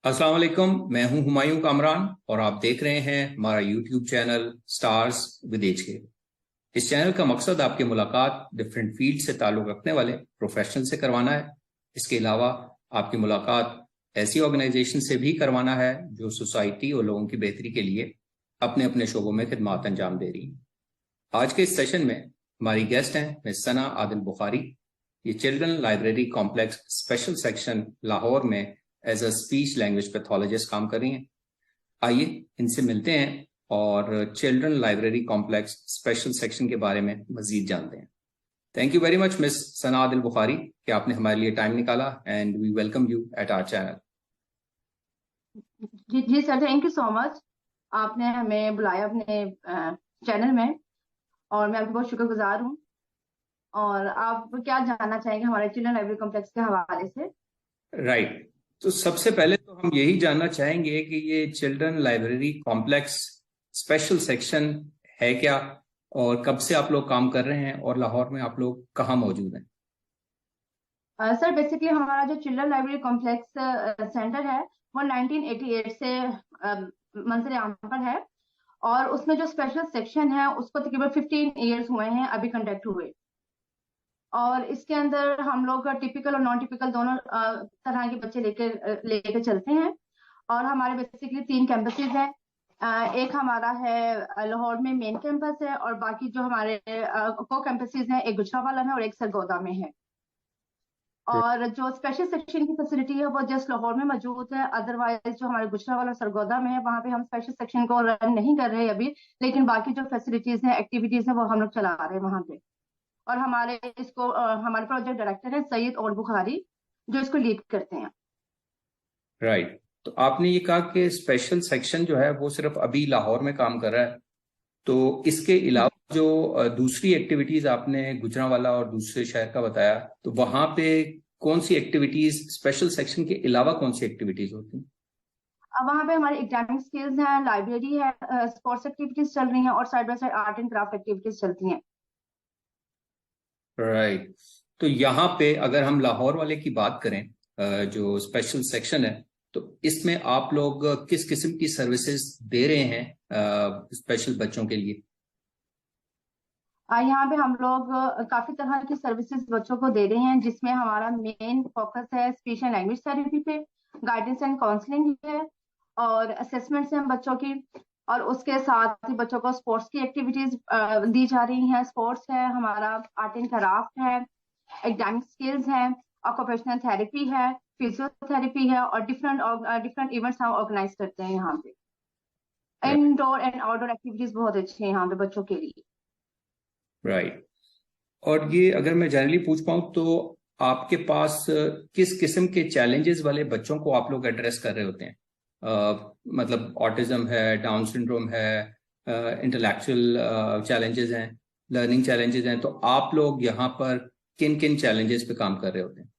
अस्सलाम वालेकुम। मैं हूं हुमायूं कामरान और आप देख रहे हैं हमारा YouTube channel stars with edge के। इस चैनल का मकसद आपकी मुलाकात डिफरेंट फील्ड से ताल्लुक़ रखने वाले प्रोफेशनल से करवाना है। इसके अलावा आपकी मुलाकात ऐसी ऑर्गेनाइजेशन से भी करवाना है जो सोसाइटी और लोगों की बेहतरी के लिए अपने अपने शोबों में खिदमत अंजाम दे रही हैं। आज के इस सेशन में हमारी गेस्ट हैं मिस सना आदिल बुखारी। ये children library complex special section Lahore में as a speech language pathologist काम कर रही हैं। आइए इनसे मिलते हैं और children library complex special section के बारे में मजीद जानते हैं। Thank you very much miss Sana Adil Bukhari कि आपने हमारे लिए टाइम निकाला and we welcome you at our channel. जी sir, thank you so much. आपने हमें बुलाया अपने चैनल में और मैं आपकी बहुत शुक्रगुजार हूँ। और आप क्या जानना चाहेंगे हमारे चिल्ड्रन लाइब्रेरी कॉम्प्लेक्स के हवाले से? राइट, तो सबसे पहले तो हम यही जानना चाहेंगे कि ये children library complex special section है क्या और कब से आप लोग काम कर रहे हैं और लाहौर में आप लोग कहाँ मौजूद हैं? सर, बेसिकली हमारा जो चिल्ड्रन लाइब्रेरी कॉम्प्लेक्स सेंटर है वो 1988 से मंजर आम पर है। और उसमें जो स्पेशल सेक्शन है उसको तकरीबन 15 ईयर्स हुए हैं अभी कंडक्ट हुए। और इसके अंदर हम लोग टिपिकल और नॉन टिपिकल दोनों तरह के बच्चे लेकर चलते हैं। और हमारे बेसिकली 3 कैंपसेस हैं। एक हमारा है लाहौर में मेन कैंपस है और बाकी जो हमारे को कैंपसेस हैं, एक गुजरावाला में और एक सरगोदा में है। और जो स्पेशल सेक्शन की फैसिलिटी है वो जस्ट लाहौर में मौजूद है। अदरवाइज जो हमारे गुजरावाला और सरगोदा में है वहाँ पे हम स्पेशल सेक्शन को रन नहीं कर रहे अभी, लेकिन बाकी जो फैसिलिटीज हैं, एक्टिविटीज हैं, वो हम लोग चला रहे हैं वहाँ पे। और हमारे प्रोजेक्ट डायरेक्टर है सैयद और बुखारी, जो इसको लीड करते हैं। राइट, तो आपने ये कहा कि स्पेशल सेक्शन जो है वो सिर्फ अभी लाहौर में काम कर रहा है, तो इसके अलावा जो दूसरी एक्टिविटीज आपने गुजरांवाला और दूसरे शहर का बताया, तो वहां पे कौन सी एक्टिविटीज स्पेशल सेक्शन के अलावा कौन सी एक्टिविटीज होती हैं? अब वहाँ पे हमारी एकेडमिक स्किल्स हैं, लाइब्रेरी है, स्पोर्ट्स एक्टिविटीज चल रही हैं और side by side art and craft activities चलती हैं। राइट, तो यहाँ पे अगर हम लाहौर वाले की बात करें, जो स्पेशल सेक्शन है, तो इसमें आप लोग किस किस्म की सर्विसेज दे रहे हैं स्पेशल बच्चों के लिए? यहाँ पे हम लोग काफी तरह की सर्विसेज बच्चों को दे रहे हैं, जिसमें हमारा मेन फोकस है स्पीच एंड लैंग्वेज थेरेपी पे, गाइडेंस एंड काउंसलिंग है और असेसमेंट्स हैं बच्चों की। और उसके साथ ही बच्चों को स्पोर्ट्स की एक्टिविटीज दी जा रही हैं। स्पोर्ट्स है हमारा, आर्ट एंड क्राफ्ट है, एकेडमिक स्किल्स है, ऑक्यूपेशनल थेरेपी है, फिजियोथेरेपी है और डिफरेंट इवेंट्स हम ऑर्गेनाइज करते हैं यहाँ पे। इंडोर एंड आउटडोर एक्टिविटीज बहुत अच्छी हैं यहाँ पे बच्चों के लिए। राइट, और ये अगर मैं जनरली पूछ पाऊँ तो आपके पास किस किस्म के चैलेंजेस वाले बच्चों को आप लोग एड्रेस कर रहे होते हैं? मतलब ऑटिज्म है, डाउन सिंड्रोम है, इंटेलेक्चुअल चैलेंजेस हैं, लर्निंग चैलेंजेस हैं, तो आप लोग यहाँ पर किन किन चैलेंजेस पे काम कर रहे होते हैं?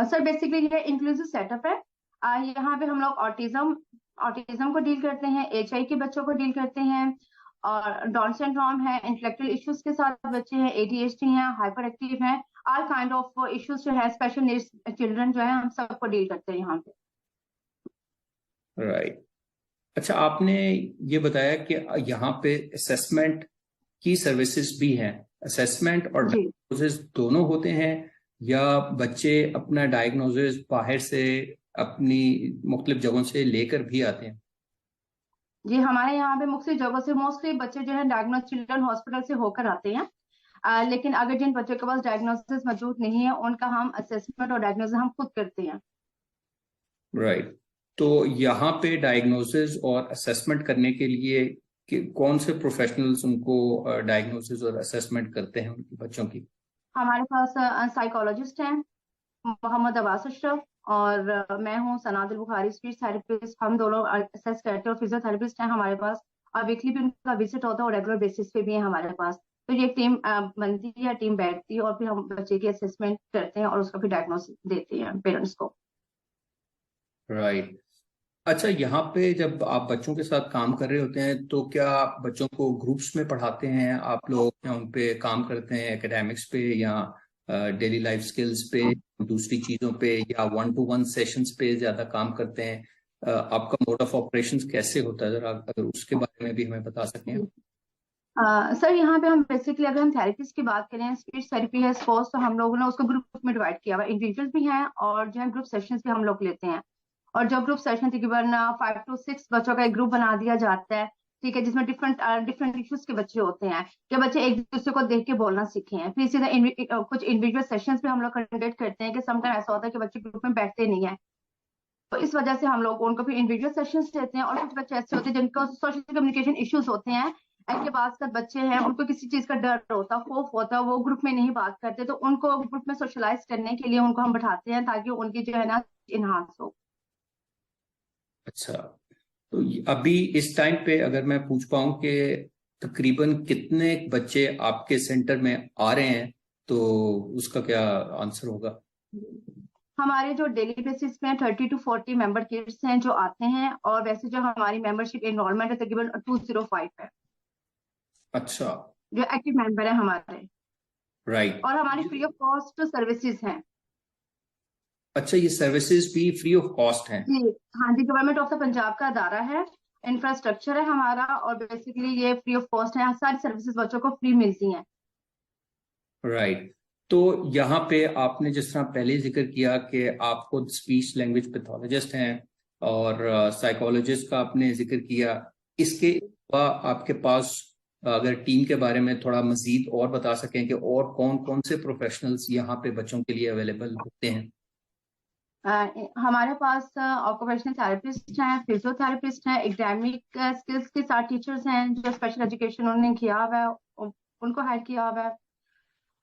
सर, बेसिकली ये इंक्लूसिव सेटअप है। यहाँ पे हम लोग ऑटिज्म को डील करते हैं, एचआई के बच्चों को डील करते हैं और डाउन सिंड्रोम है, इंटेलेक्चुअल इश्यूज के साथ बच्चे हैं, एडीएचडी हैं, हाइपर एक्टिव हैं, ऑल काइंड ऑफ इश्यूज जो है, स्पेशल नीड्स चिल्ड्रन जो है, हम सबको डील करते हैं यहाँ पे। राइट, अच्छा, आपने ये बताया कि यहाँ पे असेसमेंट की सर्विसेज भी हैं। असेसमेंट और डायग्नोसिस दोनों होते हैं या बच्चे अपना डायग्नोसिस बाहर से अपनी मुख्तलिफ जगहों से लेकर भी आते हैं? जी, हमारे यहाँ पे मुख्तलिफ जगहों से मोस्टली बच्चे जो है डायग्नोस चिल्ड्रन हॉस्पिटल से होकर आते हैं। लेकिन अगर जिन बच्चों के पास डायग्नोसिस मौजूद नहीं है उनका हम असेसमेंट और डायग्नोसिस हम खुद करते हैं। राइट, तो यहाँ पे डायग्नोसिस और असेसमेंट करने के लिए कौन से प्रोफेशनल्स उनको डायग्नोसिस और असेसमेंट करते हैं उनके बच्चों की? हमारे पास साइकोलॉजिस्ट हैं मोहम्मद अब्बास अशरफ, और मैं हूँ सना आदिल बुखारी, स्पीच थेरेपिस्ट। हम दोनों असेस करते हैं और फिजियोथेरेपिस्ट हैं हमारे पास। और वीकली भी उनका विजिट होता है और रेगुलर बेसिस पे भी है हमारे पास। तो ये टीम बनती है, टीम बैठती है और फिर हम बच्चे की असेसमेंट करते हैं और उसका फिर डायग्नोसिस देते हैं पेरेंट्स को। राइट, अच्छा, यहाँ पे जब आप बच्चों के साथ काम कर रहे होते हैं तो क्या आप बच्चों को ग्रुप्स में पढ़ाते हैं आप लोग, या उन पे काम करते हैं एकेडमिक्स पे, या डेली लाइफ स्किल्स पे, दूसरी चीजों पे, या 1-to-1 सेशंस पे ज्यादा काम करते हैं? आपका मोड ऑफ ऑपरेशंस कैसे होता है, जरा अगर उसके बारे में भी हमें बता सकें। सर यहाँ पे हम बेसिकली अगर हम थेरेपिस्ट की बात करें, स्पीच थेरेपी है सपोज, तो हम लोगों ने उसको ग्रुप में डिवाइड किया हुआ, इंडिविजुअल भी हैं और जो है ग्रुप सेशंस भी हम लोग लेते हैं। और जो ग्रुप सेशन तकरीबन 5 to 6 बच्चों का एक ग्रुप बना दिया जाता है, ठीक है, जिसमें डिफरेंट इश्यूज के बच्चे होते हैं, कि बच्चे एक दूसरे को देख के बोलना सीखे हैं। फिर सीधा कुछ इंडिविजुअल सेशंस भी हम लोग कंडक्ट करते हैं, कि समटाइम ऐसा होता है कि बच्चे ग्रुप में बैठते नहीं है, तो इस वजह से हम लोग उनको फिर इंडिविजुअल सेशंस देते हैं। और कुछ बच्चे ऐसे होते हैं जिनको सोशल कम्युनिकेशन इश्यूज होते हैं, ऐसे बात कर बच्चे हैं, उनको किसी चीज का डर होता है, खौफ होता है, वो ग्रुप में नहीं बात करते, तो उनको ग्रुप में सोशलाइज करने के लिए उनको हम बैठाते हैं, ताकि उनकी जो है ना इनहांस हो। अच्छा, तो अभी इस टाइम पे अगर मैं पूछ पाऊं कि तकरीबन कितने बच्चे आपके सेंटर में आ रहे हैं, तो उसका क्या आंसर होगा? हमारे जो डेली बेसिस में 30 to 40 मेंबर किड्स हैं जो आते हैं, और वैसे जो हमारी मेंबरशिप एनरोलमेंट है तकरीबन 205 है अच्छा, जो एक्टिव मेंबर है हमारे। राइट। और हमारी फ्री ऑफ कॉस्ट सर्विसेज हैं। अच्छा, ये सर्विसेज भी फ्री ऑफ कॉस्ट हैं? जी हाँ जी, गवर्नमेंट ऑफ द पंजाब का अदारा है, इंफ्रास्ट्रक्चर है हमारा, और बेसिकली ये फ्री ऑफ कॉस्ट है, सारी सर्विसेज बच्चों को फ्री मिलती हैं। राइट। तो यहाँ पे आपने जिस तरह पहले जिक्र किया कि आप खुद स्पीच लैंग्वेज पैथोलॉजिस्ट हैं और साइकोलॉजिस्ट का आपने जिक्र किया, इसके अलावा आपके पास अगर टीम के बारे में थोड़ा मजीद और बता सकें कि और कौन कौन से प्रोफेशनल्स यहाँ पे बच्चों के लिए अवेलेबल होते हैं? हमारे पास ऑक्यूपेशनल थेरेपिस्ट हैं, फिजियोथेरेपिस्ट हैं, एकेडमिक स्किल्स के साथ टीचर्स हैं जो स्पेशल एजुकेशन उन्होंने किया हुआ है, उनको हायर किया हुआ है।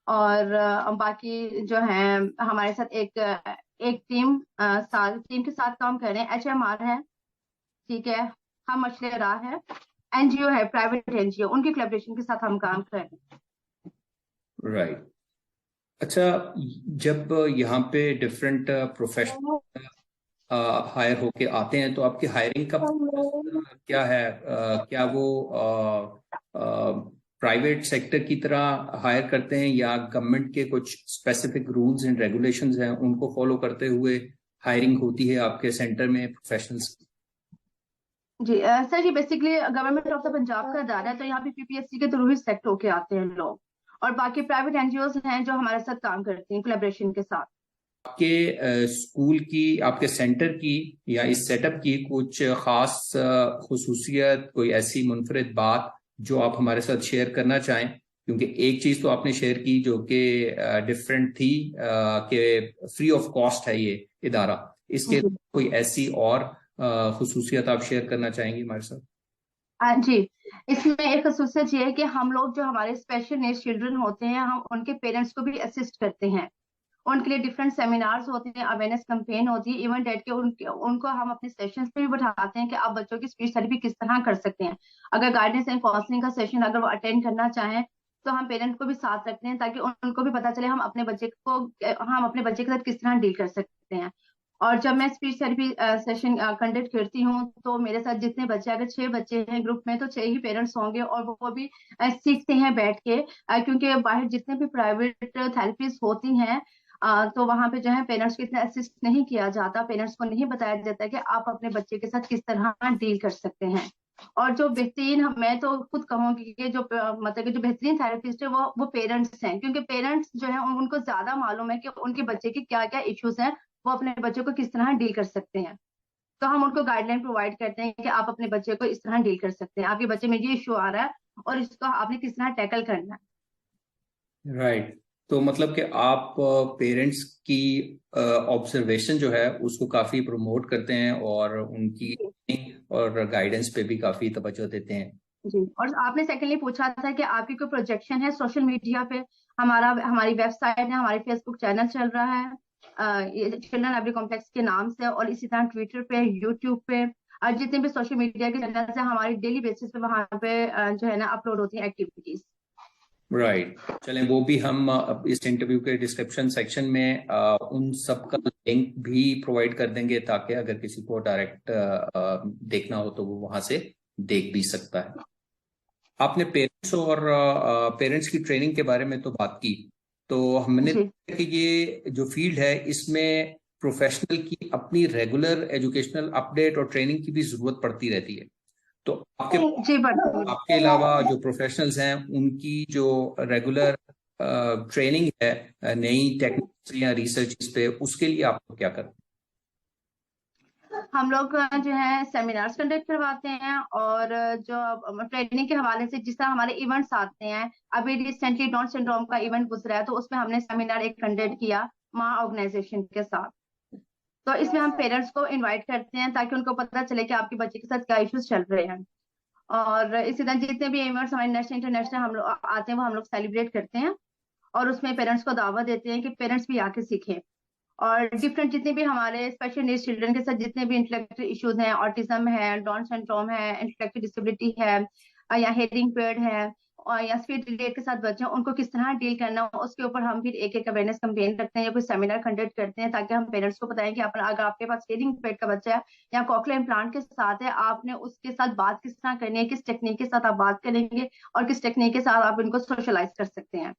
और बाकी जो है हमारे साथ एक टीम के साथ काम कर रहे हैं, HMR है, ठीक है, हम मशले राह है, NGO है, प्राइवेट NGO, उनकी कोलैबोरेशन के साथ हम काम कर रहे हैं। राइट। अच्छा, जब यहाँ पे डिफरेंट प्रोफेशनल हायर होके आते हैं, तो आपकी हायरिंग का प्रोसेस क्या है? क्या वो प्राइवेट सेक्टर की तरह हायर करते हैं, या गवर्नमेंट के कुछ स्पेसिफिक रूल्स एंड रेगुलेशंस हैं उनको फॉलो करते हुए हायरिंग होती है आपके सेंटर में प्रोफेशनल्स? जी सर, ये basically government of the Punjab का अदारा है, तो यहाँ पे PPSC के थ्रू ही सेलेक्ट होके आते हैं लोग, और बाकी प्राइवेट NGOs हैं जो हमारे साथ काम करती हैं कोलैबोरेशन के साथ। आपके स्कूल की, आपके सेंटर की या इस सेटअप की कुछ खास खुसूसियत, कोई ऐसी मुनफरिद बात जो आप हमारे साथ शेयर करना चाहें? क्योंकि एक चीज तो आपने शेयर की जो कि डिफरेंट थी, कि फ्री ऑफ कॉस्ट है ये इदारा, इसके कोई ऐसी और खुसूसियत आप शेयर करना चाहेंगी हमारे साथ? जी, इसमें एक खसूसियत ये है कि हम लोग जो हमारे स्पेशल नीड्स चिल्ड्रन होते हैं, हम उनके पेरेंट्स को भी असिस्ट करते हैं। उनके लिए डिफरेंट सेमिनार्स होते हैं, अवेयरनेस कैंपेन होती है, इवन डेट के उनको हम अपने सेशंस पे भी बैठाते हैं कि आप बच्चों की स्पीच थेरेपी किस तरह कर सकते हैं। अगर गाइडेंस एंड काउंसलिंग का सेशन अगर वो अटेंड करना चाहें, तो हम पेरेंट को भी साथ रखते हैं, ताकि उनको भी पता चले हम अपने बच्चे के साथ किस तरह डील कर सकते हैं। और जब मैं स्पीच थेरेपी सेशन कंडक्ट करती हूँ, तो मेरे साथ जितने बच्चे, अगर 6 बच्चे हैं ग्रुप में, तो 6 ही पेरेंट्स होंगे, और वो भी सीखते हैं बैठ के, क्योंकि बाहर जितने भी प्राइवेट थेरेपीज होती हैं, तो वहां पे जो है पेरेंट्स को इतना असिस्ट नहीं किया जाता, पेरेंट्स को नहीं बताया जाता कि आप अपने बच्चे के साथ किस तरह डील कर सकते हैं। और जो बेहतरीन, मैं तो खुद कहूंगी कि जो मतलब कि जो बेहतरीन थेरेपिस्ट है वो पेरेंट्स हैं, क्योंकि पेरेंट्स जो है उनको ज्यादा मालूम है कि उनके बच्चे के क्या क्या इश्यूज हैं, वो अपने बच्चे को किस तरह डील कर सकते हैं। तो हम उनको गाइडलाइन प्रोवाइड करते हैं कि आप अपने बच्चे को इस तरह डील कर सकते हैं, आपके बच्चे में ये इशू आ रहा है और इसको आपने किस तरह टैकल करना है। राइट। तो मतलब कि आप पेरेंट्स की ऑब्जर्वेशन जो है उसको काफी प्रमोट करते हैं और उनकी और गाइडेंस पे भी काफी तवज्जो देते हैं। जी, और आपने सेकेंडली पूछा था कि आपकी कोई प्रोजेक्शन है सोशल मीडिया पे। हमारी वेबसाइट है, हमारी फेसबुक चैनल चल रहा है, ये चिल्ड्रन लाइब्रेरी कॉम्प्लेक्स के नाम से, और इसी तरह ट्विटर पे, यूट्यूब पे, और जितने भी सोशल मीडिया के चैनल है हमारी डेली बेसिस पे वहां पे जो है ना अपलोड होती है एक्टिविटीज। राइट। चलें, वो भी हम इस इंटरव्यू के डिस्क्रिप्शन सेक्शन में उन सब का लिंक भी प्रोवाइड कर देंगे, ताकि अगर किसी को डायरेक्ट देखना हो तो वो वहां से देख भी सकता है। आपने पेरेंट्स की ट्रेनिंग के बारे में तो बात की, तो हमने जी देखा कि ये जो फील्ड है इसमें प्रोफेशनल की अपनी रेगुलर एजुकेशनल अपडेट और ट्रेनिंग की भी जरूरत पड़ती रहती है। तो जी बढ़ती है। आपके अलावा जो प्रोफेशनल्स हैं उनकी जो रेगुलर ट्रेनिंग है नई टेक्निक्स या रिसर्च पे, उसके लिए आप क्या करते हैं? हम लोग जो है सेमिनार्स कंडक्ट करवाते हैं, और जो ट्रेनिंग के हवाले से जिस तरह हमारे इवेंट्स आते हैं, अभी रिसेंटली डाउन सिंड्रोम का इवेंट गुजरा है, तो उसमें हमने सेमिनार एक कंडक्ट किया माँ ऑर्गेनाइजेशन के साथ। तो इसमें हम पेरेंट्स को इनवाइट करते हैं ताकि उनको पता चले कि आपके बच्चे के साथ क्या इश्यूज चल रहे हैं। और इसी तरह जितने भी इवेंट्स हमारे नेशनल इंटरनेशनल हम लोग आते हैं वो हम लोग सेलिब्रेट करते हैं, और उसमें पेरेंट्स को दावत देते हैं कि पेरेंट्स भी आके सीखें। और डिफरेंट जितने भी हमारे स्पेशल नीड्स चिल्ड्रन के साथ जितने भी इंटेलेक्चुअल इश्यूज हैं, ऑटिज्म है, डाउन सिंड्रोम है, इंटेलेक्चुअल डिसेबिलिटी है, या हेयरिंग इम्पेयर्ड है, और या स्पीच डिलेड के साथ बच्चे हैं, उनको किस तरह डील करना हो, उसके ऊपर हम फिर एक एक अवेयरनेस कैंपेन रखते हैं या कोई सेमिनार कंडक्ट करते हैं, ताकि हम पेरेंट्स को बताएं कि अपना अगर आपके पास हेयरिंग इम्पेयर्ड का बच्चा है या कॉकलियर इम्प्लांट के साथ है, आपने उसके साथ बात किस तरह करनी है, किस टेक्निक के साथ आप बात करेंगे, और किस टेक्निक के साथ आप इनको सोशलाइज कर सकते हैं।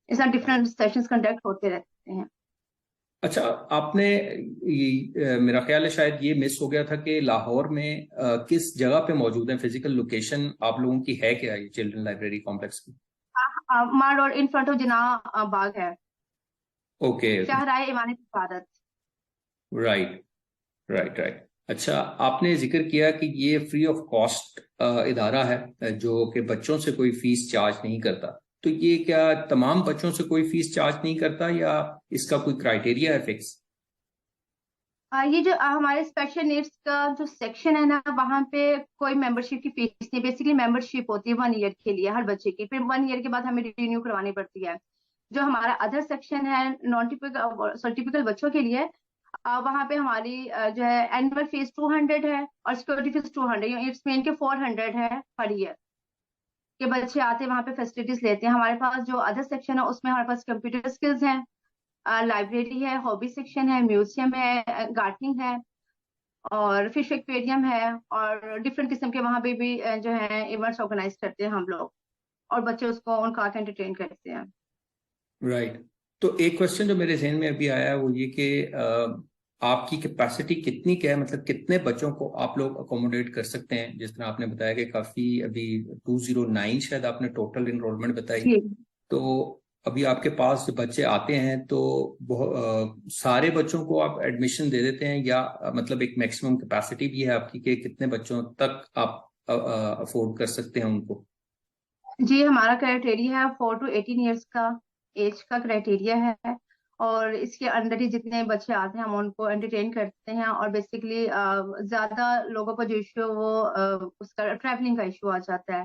इस तरह डिफरेंट सेशंस कंडक्ट होते रहते हैं। अच्छा, आपने मेरा ख्याल है शायद ये मिस हो गया था कि लाहौर में किस जगह पे मौजूद है, फिजिकल लोकेशन आप लोगों की है क्या ये चिल्ड्रन लाइब्रेरी कॉम्प्लेक्स की? माल रोड इन फ्रंट ऑफ जिना बाग है, ओके। शाहराह इमारत इबादत। Right, right, right. अच्छा, आपने जिक्र किया कि ये फ्री ऑफ कॉस्ट इदारा है जो कि बच्चों से कोई फीस चार्ज नहीं करता। तो ये क्या तमाम बच्चों से कोई फीस चार्ज नहीं करता या इसका कोई क्राइटेरिया है फिक्स? ये जो हमारे स्पेशल नीड्स का जो सेक्शन है ना, वहाँ पे कोई मेंबरशिप की फीस नहीं। बेसिकली मेंबरशिप होती है 1 ईयर के लिए हर बच्चे की, फिर 1 ईयर के बाद हमें रिन्यू करवानी पड़ती है। जो हमारा अदर सेक्शन है नॉन टिपिकल टिपिकल बच्चों के लिए, वहाँ पे हमारी जो है एनुअल फीस 200 है, और सिक्योरिटी फीस 200, इट्स मीन के 400 है पर ईयर। के बच्चे आते हैं वहाँ पे फैसिलिटीज लेते हैं। हमारे पास जो अदर सेक्शन है उसमें हमारे पास कंप्यूटर स्किल्स हैं, लाइब्रेरी है, हॉबी सेक्शन है, म्यूजियम है, गार्डनिंग है, और फिश एक्वेरियम है, और डिफरेंट किस्म के वहाँ पे भी जो है इवेंट्स ऑर्गेनाइज करते हैं हम लोग, और बच्चे उसको उनका आके एंटरटेन करते हैं। राइट। तो एक क्वेश्चन जो मेरे जहन में अभी आया है वो ये कि आपकी कैपेसिटी कितनी क्या है, मतलब कितने बच्चों को आप लोग अकोमोडेट कर सकते हैं? जिस तरह आपने बताया कि काफी अभी 209 शायद आपने टोटल इनरोलमेंट बताई। जी तो अभी आपके पास जो बच्चे आते हैं तो सारे बच्चों को आप एडमिशन दे देते हैं या मतलब एक मैक्सिमम कैपेसिटी भी है आपकी कि कितने बच्चों तक आप अफोर्ड कर सकते हैं उनको? जी, हमारा क्राइटेरिया है 4 to 18 ईयर्स का एज का क्राइटेरिया है, और इसके अंदर ही जितने बच्चे आते हैं हम उनको एंटरटेन करते हैं। और बेसिकली ज्यादा लोगों को जो इशू है वो उसका ट्रैवलिंग का इशू आ जाता है,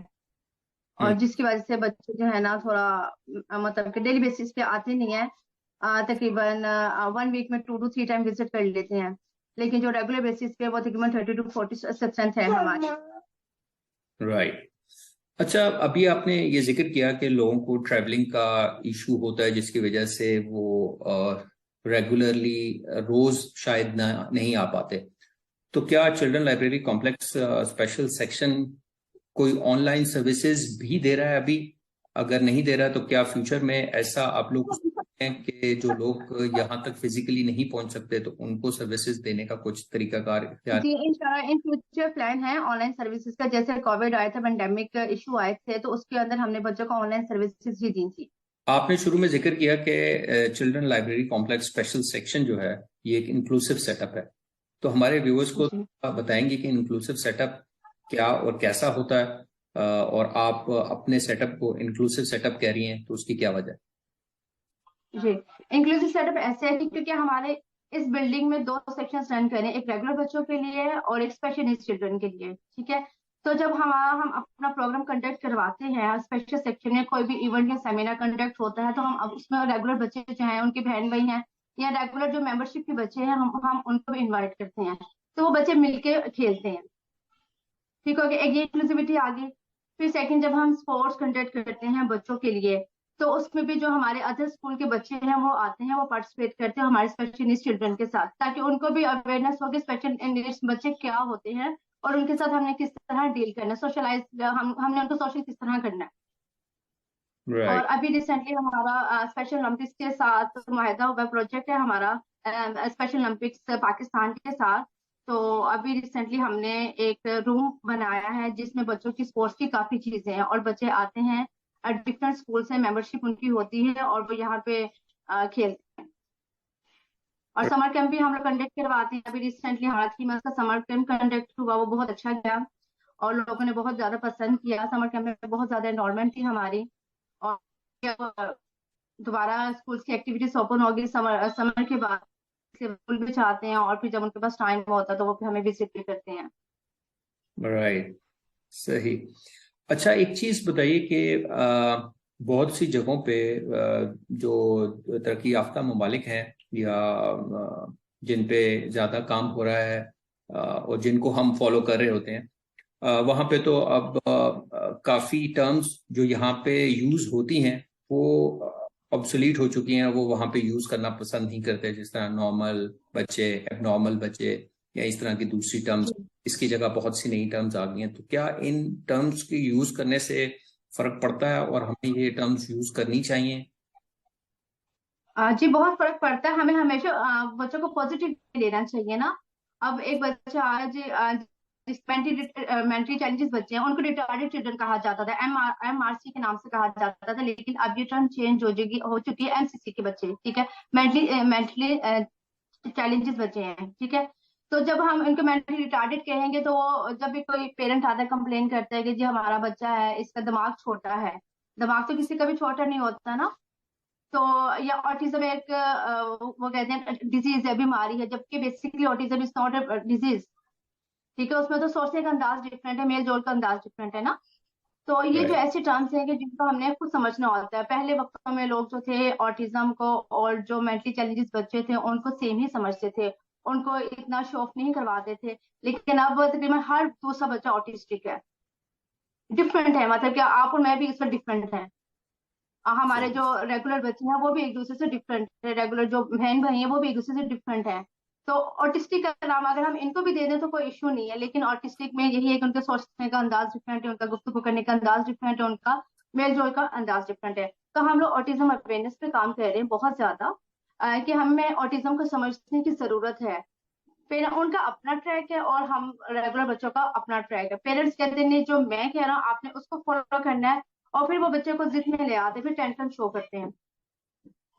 और हम्म। जिसकी वजह से बच्चे जो है ना थोड़ा मतलब कि डेली बेसिस पे आते नहीं है। तकरीबन 1 वीक में 2 to 3 टाइम विजिट कर लेते हैं, लेकिन जो रेगुलर बेसिस पे वो तकरीबन 30 to 40 स्ट्रेंथ है हमारी। राइट। अच्छा, अभी आपने ये जिक्र किया कि लोगों को ट्रैवलिंग का इशू होता है जिसकी वजह से वो रेगुलरली रोज शायद नहीं आ पाते। तो क्या children library complex special section कोई ऑनलाइन सर्विसेज भी दे रहा है अभी? अगर नहीं दे रहा है तो क्या फ्यूचर में ऐसा आप लोग सोचते हैं कि जो लोग यहाँ तक फिजिकली नहीं पहुंच सकते तो उनको सर्विसेज देने का कुछ तरीकाकार इख्तियार? जी इंशाल्लाह इन फ्यूचर प्लान है ऑनलाइन सर्विसेज का। जैसे कोविड आया था, पेंडेमिक इशू आए थे, तो उसके अंदर हमने बच्चों को ऑनलाइन सर्विसेज ही दी थी। आपने शुरू में जिक्र किया कि children library complex special section जो है ये एक इंक्लूसिव सेटअप है। तो हमारे व्यूअर्स को जी आप बताएंगे कि इंक्लूसिव सेटअप क्या और कैसा होता है, और आप अपने सेटअप को इंक्लूसिव सेटअप कह रही हैं तो उसकी क्या वजह जी, इंक्लूसिव सेटअप ऐसे है कि क्योंकि हमारे इस बिल्डिंग में 2 सेक्शन रन करें, एक रेगुलर बच्चों के लिए और एक स्पेशल नीड्स चिल्ड्रन के लिए, ठीक है। तो जब हम अपना प्रोग्राम कंडक्ट करवाते हैं स्पेशल सेक्शन में, कोई भी इवेंट या सेमिनार कंडक्ट होता है, तो हम अब उसमें रेगुलर बच्चे जो हैं उनके बहन भाई हैं या रेगुलर जो मेंबरशिप के बच्चे हैं, हम उनको भी इन्वाइट करते हैं, तो वो बच्चे मिलके खेलते हैं। ठीक हो गया, एक ये इंक्लूसिविटी आ गई। फिर सेकंड, जब हम स्पोर्ट्स कंडक्ट करते हैं बच्चों के लिए, तो उसमें भी जो हमारे अदर स्कूल के बच्चे हैं वो आते हैं, वो पार्टिसिपेट करते हैं हमारे स्पेशल नीड्स चिल्ड्रन के साथ, ताकि उनको भी अवेयरनेस हो कि स्पेशल नीड्स बच्चे क्या होते हैं और उनके साथ हमने किस तरह डील करना है, सोशलाइज हमने उनको सोशल किस तरह करना है। राइट। और अभी रिसेंटली हमारा स्पेशल ओलंपिक्स के साथ मुआहदा हुआ प्रोजेक्ट है हमारा, स्पेशल ओलंपिक्स पाकिस्तान के साथ। तो अभी रिसेंटली हमने एक रूम बनाया है जिसमें बच्चों की स्पोर्ट्स की काफी चीजें हैं, और बच्चे आते हैं डिफरेंट स्कूल से, मेंबरशिप उनकी होती है और वो यहाँ पे खेलते हैं। और समर कैंप भी हम लोग कंडक्ट करवाते हैं। अभी रिसेंटली हमारा 3 मंथ का समर कैंप कंडक्ट हुआ, वो बहुत अच्छा गया और लोगों ने बहुत ज्यादा पसंद किया। समर कैंप में बहुत ज्यादा एनरोलमेंट थी हमारी। और अब दोबारा स्कूल की एक्टिविटीज ओपन होगी समर समर के बाद, स्कूल भी चाहते हैं, और फिर जब उनके पास टाइम होता है तो वो फिर हमें विजिट भी करते हैं। राइट। सही। अच्छा, एक चीज बताइए कि बहुत सी जगहों पे जो तरक्की याफ्ता ममालिक हैं या जिन पे ज्यादा काम हो रहा है और जिनको हम फॉलो कर रहे होते हैं, वहाँ पे तो अब काफी टर्म्स जो यहाँ पे यूज होती हैं वो ऑब्सोलीट हो चुकी हैं, वो वहाँ पे यूज करना पसंद नहीं करते, जिस तरह नॉर्मल बच्चे, एबनॉर्मल बच्चे या इस तरह की दूसरी टर्म्स। इसकी जगह बहुत सी नई टर्म्स आ गई हैं। तो क्या इन टर्म्स की यूज करने से फर्क पड़ता है और हमें ये टर्म्स यूज करनी चाहिए? जी बहुत फर्क पड़ता है। हमें हमेशा बच्चों को पॉजिटिव लेना चाहिए ना। अब एक बच्चा आज मेंटली चैलेंजेस बच्चे हैं, उनको रिटार्डेड चिल्ड्रन कहा जाता था, MRC के नाम से कहा जाता था, लेकिन अब ये टर्म चेंज हो चुकी है, MCC के बच्चे, ठीक है, मेंटली चैलेंजेस बच्चे हैं, ठीक है। तो जब हम इनको मेंटली रिटार्डेड कहेंगे तो वो, जब भी कोई पेरेंट आता है कंप्लेन करता है कि जी हमारा बच्चा है, इसका दिमाग छोटा है, दिमाग तो किसी का भी छोटा नहीं होता ना। तो या ऑटिज्म एक वो कहते हैं डिजीज है, बीमारी है, जबकि basically autism is not a disease, ठीक है। उसमें तो सोचने का अंदाज डिफरेंट है, मेल जोल का अंदाज डिफरेंट है ना। तो ये जो राइट। ऐसे टर्म्स हैं कि जिनको हमने खुद समझना होता है। पहले वक्तों में लोग जो थे ऑटिज्म को और जो मेंटली चैलेंजेस बच्चे थे उनको सेम ही समझते थे, उनको इतना शो ऑफ नहीं करवाते थे। लेकिन अब तकरीबन हर दूसरा बच्चा ऑटिस्टिक है, डिफरेंट है, मतलब कि आप और मैं भी इस पर डिफरेंट है। हमारे जो रेगुलर बच्चे हैं वो भी एक दूसरे से डिफरेंट है, रेगुलर जो बहन भाई हैं वो भी एक दूसरे से डिफरेंट है। तो ऑटिस्टिक का नाम अगर हम इनको भी दे दें तो कोई इश्यू नहीं है, लेकिन ऑटिस्टिक में यही है कि उनके सोचने का अंदाज डिफरेंट है, उनका गुफ्तगू करने का अंदाज डिफरेंट है, उनका मेल जोल का अंदाज डिफरेंट है। तो हम लोग ऑटिज्म अवेयरनेस पे काम कर रहे हैं बहुत ज्यादा, कि हमें ऑटिज्म को समझने की जरूरत है। फिर उनका अपना ट्रैक है और हम रेगुलर बच्चों का अपना ट्रैक है। पेरेंट्स कहते हैं नहीं जो मैं कह रहा हूँ आपने उसको फॉलो करना है, और फिर वो बच्चे को जिद में ले आते हैं, फिर टेंशन शो करते हैं।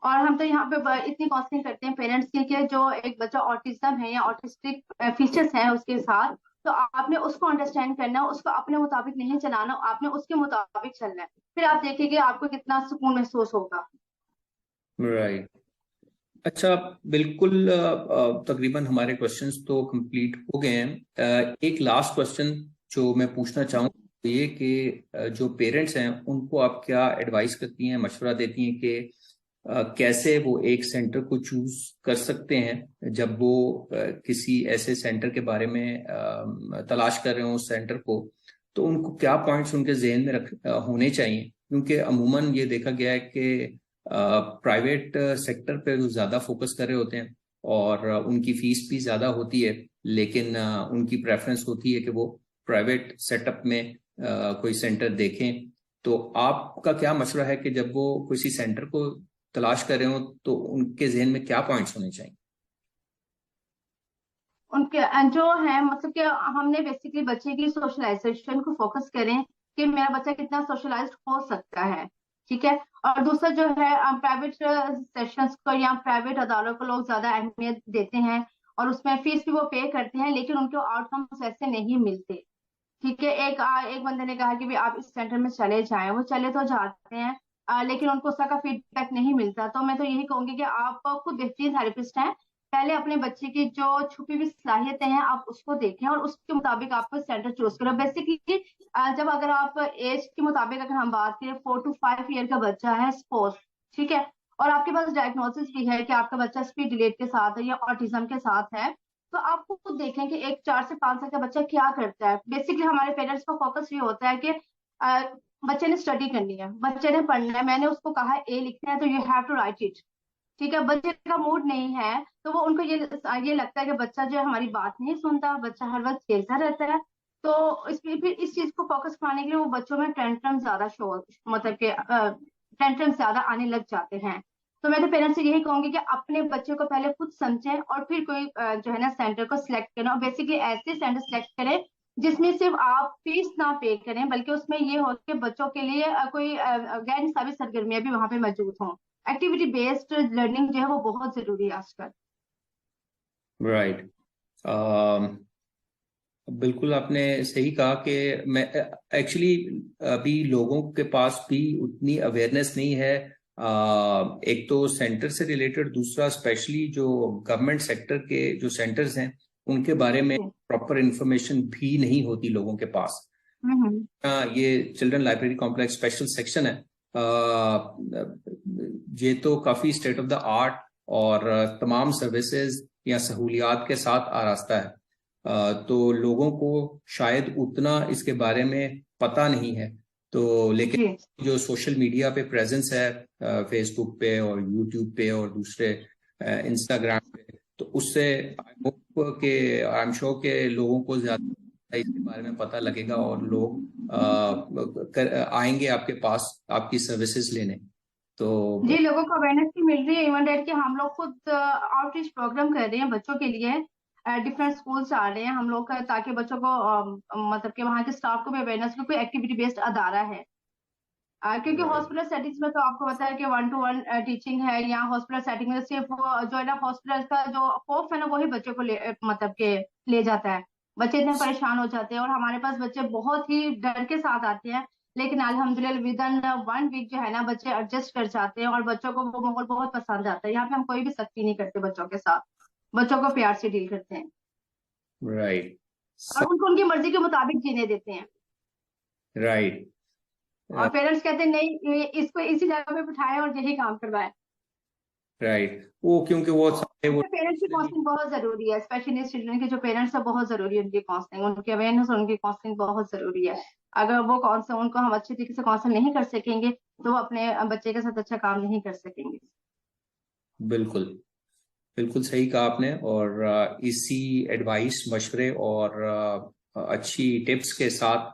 और हम तो यहाँ पे इतनी काउंसलिंग करते हैं पेरेंट्स की कि जो एक बच्चा ऑटिज्म है या ऑटिस्टिक फीचर्स हैं उसके साथ, तो आपने उसको अंडरस्टैंड करना है, उसको अपने मुताबिक नहीं चलाना, आपने उसके मुताबिक चलना है। फिर आप देखेंगे आपको कितना सुकून महसूस होगा। राइट। अच्छा, बिल्कुल। तकरीबन हमारे क्वेश्चंस तो कंप्लीट हो गए हैं। एक लास्ट क्वेश्चन जो मैं पूछना चाहूँ तो ये कि जो पेरेंट्स हैं उनको आप क्या एडवाइस करती हैं, मशवरा देती हैं कि कैसे वो एक सेंटर को चूज कर सकते हैं जब वो किसी ऐसे सेंटर के बारे में तलाश कर रहे हो उस सेंटर को। तो उनको क्या पॉइंट्स उनके जहन में होने चाहिए, क्योंकि अमूमन ये देखा गया है कि प्राइवेट सेक्टर पे वो ज्यादा फोकस कर रहे होते हैं और उनकी फीस भी ज्यादा होती है, लेकिन उनकी प्रेफरेंस होती है कि वो प्राइवेट सेटअप में कोई सेंटर देखें। तो आपका क्या मशवरा है कि जब वो किसी सेंटर को तलाश कर रहे हो तो उनके जहन में क्या पॉइंट्स होने चाहिए? उनके जो है, मतलब कि हमने बेसिकली बच्चे की सोशलाइजेशन को फोकस करें कि मेरा बच्चा कितना सोशलाइज्ड हो सकता है, ठीक है। और दूसरा जो है, प्राइवेट सेशंस को या प्राइवेट अदालत को लोग ज्यादा अहमियत देते हैं, और उसमें फीस भी वो पे करते हैं, लेकिन उनको आउटकम्स वैसे नहीं मिलते, ठीक है। एक बंदे ने कहा कि भी आप इस सेंटर में चले जाएं, वो चले तो जाते हैं, लेकिन उनको उसका फीडबैक नहीं मिलता। तो मैं तो यही कहूंगी कि आप खुद बेहतरीन थेरेपिस्ट हैं, पहले अपने बच्चे की जो छुपी हुई सलाहियतें हैं आप उसको देखें और उसके मुताबिक आपको सेंटर चूज करो। बेसिकली जब अगर आप एज के मुताबिक अगर हम बात करें, 4 to 5 ईयर का बच्चा है सपोज, ठीक है, और आपके पास डायग्नोसिस भी है कि आपका बच्चा स्पीड डिलेड के साथ है या ऑटिज्म के साथ है, तो आप खुद देखें कि एक 4 से 5 साल का बच्चा क्या करता है। बेसिकली हमारे पेरेंट्स का फोकस ये होता है कि अ, बच्चे ने स्टडी करनी है, बच्चे ने पढ़ना है, मैंने उसको कहा ए लिखना है तो you have to write it, ठीक है। बच्चे का मूड नहीं है तो वो उनको ये लगता है कि बच्चा जो है हमारी बात नहीं सुनता, बच्चा हर वक्त खेलता रहता है। तो इसमें फिर इस चीज को फोकस कराने के लिए वो बच्चों में टेंट्रम ज्यादा शो, मतलब कि टेंशन ज्यादा आने लग जाते हैं। तो मैं तो पेरेंट्स से यही कहूंगी कि अपने बच्चे को पहले खुद समझें और फिर कोई जो है ना सेंटर को सिलेक्ट करें, और बेसिकली ऐसे सेंटर सिलेक्ट करें जिसमें सिर्फ आप फीस ना पे करें, बल्कि उसमें ये हो कि बच्चों के लिए कोई गैर निसाबी सरगर्मियां भी वहां पे मौजूद हों। एक्टिविटी बेस्ड लर्निंग जो है वो बहुत जरूरी है आजकल। राइट। बिल्कुल आपने सही कहा कि मैं एक्चुअली अभी लोगों के पास भी उतनी अवेयरनेस नहीं है। एक तो सेंटर से रिलेटेड, दूसरा स्पेशली जो गवर्नमेंट सेक्टर के जो सेंटर्स हैं उनके बारे में प्रॉपर इंफॉर्मेशन भी नहीं होती लोगों के पास। ये children library complex special section है, ये तो काफी स्टेट ऑफ द आर्ट और तमाम सर्विसेज या सहूलियात के साथ आरास्ता है। तो लोगों को शायद उतना इसके बारे में पता नहीं है। तो लेकिन जो सोशल मीडिया पे प्रेजेंस है, फेसबुक पे और यूट्यूब पे और दूसरे इंस्टाग्राम पे, तो उससे आई एम श्योर के लोगों को ज्यादा इसके बारे में पता लगेगा और लोग आएंगे आपके पास आपकी सर्विसेज लेने। तो जी, लोगों को अवेयरनेस भी मिल रही है। इवन डेट कि हम लोग खुद आउटरीच प्रोग्राम कर रहे हैं बच्चों के लिए। डिफरेंट स्कूल्स आ रहे हैं हम लोग का, ताकि बच्चों को मतलब कि वहाँ के स्टाफ को भी अवेयरनेस, कोई एक्टिविटी बेस्ड अदारा है। क्योंकि हॉस्पिटल सेटिंग्स में तो आपको पता है कि 1-to-1 टीचिंग है, या हॉस्पिटल सेटिंग में सिर्फ जो है ना हॉस्पिटल का जो खौफ है ना वही बच्चे को मतलब के ले जाता है। बच्चे इतने परेशान हो जाते हैं, और हमारे पास बच्चे बहुत ही डर के साथ आते हैं, लेकिन अल्हम्दुलिल्लाह विद इन 1 वीक जो है ना बच्चे एडजस्ट कर जाते हैं, और बच्चों को वो माहौल बहुत पसंद आता है। यहाँ पे हम कोई भी सख्ती नहीं करते बच्चों के साथ, बच्चों को प्यार से डील करते हैं। राइट। और उनको उनकी मर्जी के मुताबिक जीने देते हैं। राइट। और पेरेंट्स कहते हैं नहीं, इसको इसी जगह पे बिठाएं और यही काम करवाएं। राइट। वो क्योंकि वो पेरेंट्स की काउंसलिंग बहुत जरूरी है, स्पेशली चिल्ड्रन के जो पेरेंट्स है बहुत जरूरी है उनकी काउंसलिंग, उनकी अवेयरनेस और उनकी काउंसलिंग बहुत जरूरी है। अगर वो काउंसलिंग उनको हम अच्छे तरीके से काउंसल नहीं कर सकेंगे तो वो अपने बच्चे के साथ अच्छा काम नहीं कर सकेंगे। बिल्कुल बिल्कुल सही कहा आपने। और इसी एडवाइस, मशवरे और अच्छी टिप्स के साथ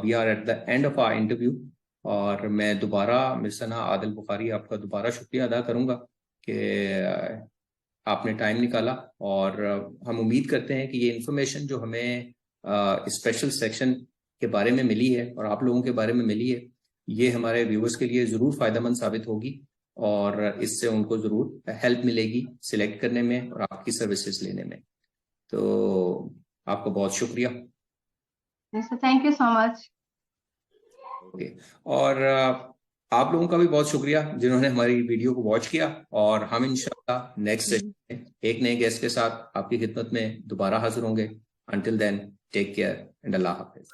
we are at the end of our interview. और मैं दोबारा मिस सना आदिल बुखारी आपका दोबारा शुक्रिया अदा करूंगा कि आपने टाइम निकाला। और हम उम्मीद करते हैं कि ये इंफॉर्मेशन जो हमें स्पेशल सेक्शन के बारे में मिली है और आप लोगों के बारे में मिली है, ये हमारे व्यूअर्स के लिए ज़रूर फ़ायदेमंद साबित होगी, और इससे उनको ज़रूर हेल्प मिलेगी सिलेक्ट करने में और आपकी सर्विसेज लेने में। तो आपका बहुत शुक्रिया। Thank you so much. Okay. और आप लोगों का भी बहुत शुक्रिया जिन्होंने हमारी वीडियो को वॉच किया। और हम इंशाल्लाह नेक्स्ट सेशन में एक नए गेस्ट के साथ आपकी खिदमत में दोबारा हाजिर होंगे। Until then, take care and अल्लाह हाफिज।